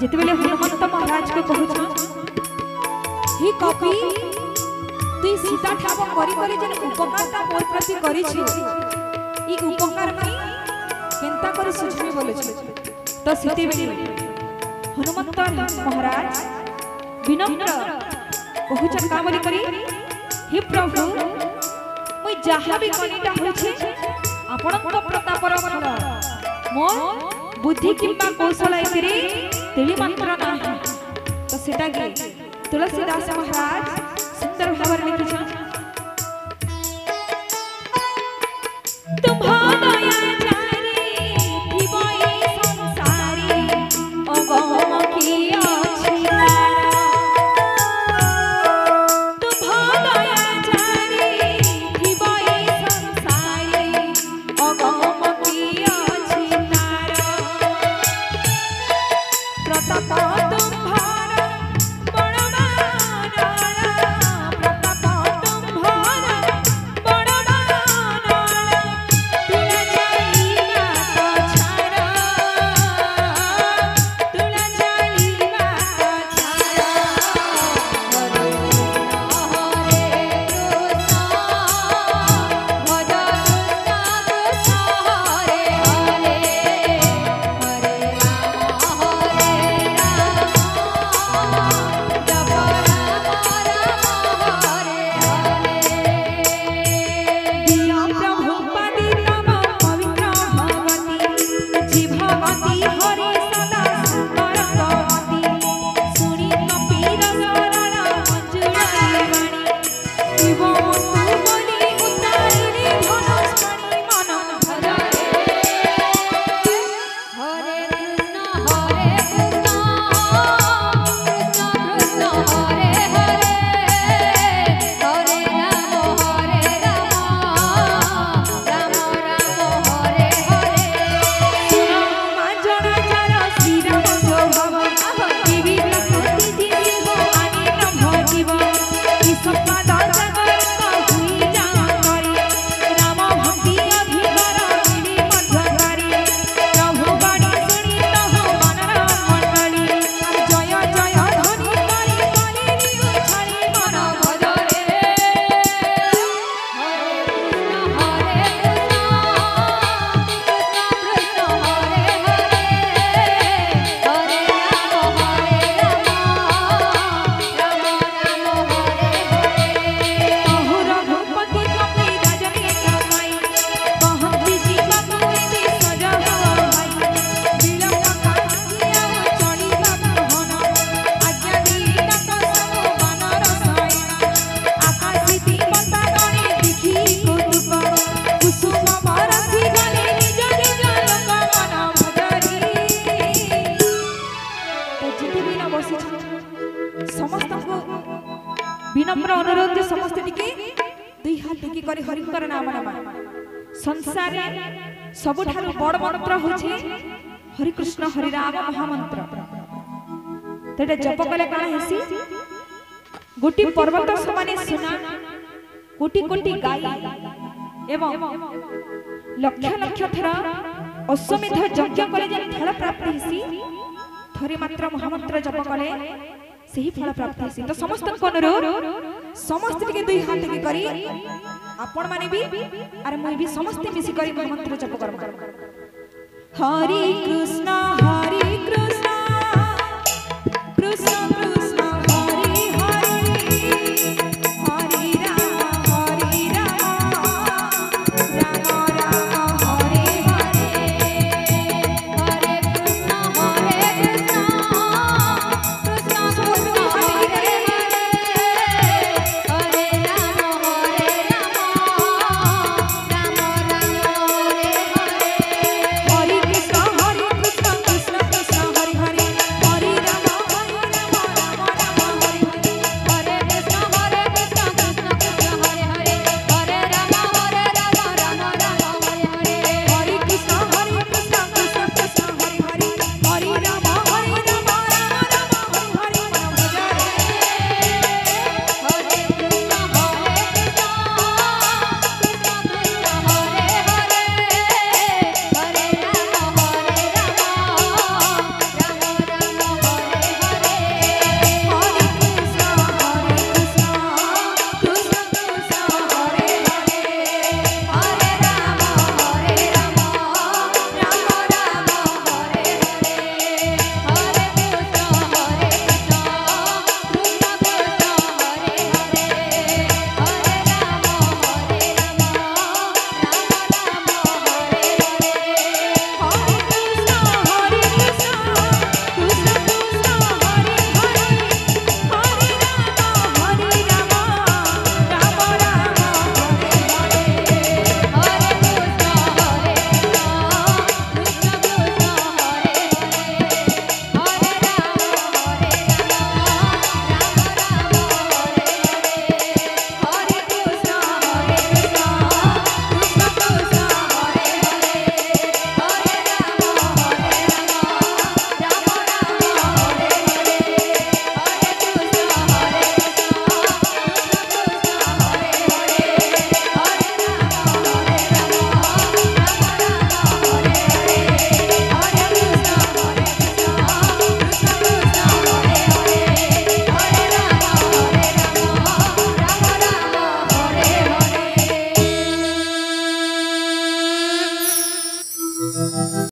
जिते बेले हनुमंत महाराज को कहूछ ही कपि तु सीता ठाव करी करी जन उपकारता मोर प्रति करिछि ई उपकार पई केनता करी सुझबे बोले तो सीते बेले हनुमंत महाराज विनम्र कहूछ कामरी करी हे प्रभु मुई जहा भी कनिटा होछि आपनक प्रतापर फल मो बुद्धि किंबा कौशल एतिरे तेली मात्र ना तो सेटा के तुलसीदास महाराज सुंदर भाव में लिखिछन तुम्हा दया जारी जीवई संसारी अगम की अछि तुम्हा दया जारी जीवई संसारी अगम की अछि प्रताप तुम्हारा बड़वाना प्रताप तुम्हारा बड़वाना तुला जाइगा तो छाड़ा तुला जाइगा तो छाड़ा हरे कृष्ण भज कृष्ण हरे हरे हरे विनम्र अनुरोध समस्त टिके दुई हाथ टिकी करी हरिकर नाम नाम संसार सबुठारु बड़ मंत्र होछि हरि कृष्ण हरि राम महामंत्र तेटे जप कले काना हेसी गोटी पर्वत समाने सुना कोटि कोटि गाई एवं लक्ष लक्ष थर अश्वमेध यज्ञ कले जे फल प्राप्ति हेसी थरे मात्र महामंत्र जप कले सही फल प्राप्त हेसी तो समस्त अनुरोध समस्त के दुई हाथ के करी आपण माने भी अरे मुई भी समस्त मिसी करी मंत्र जप करम हरि कृष्ण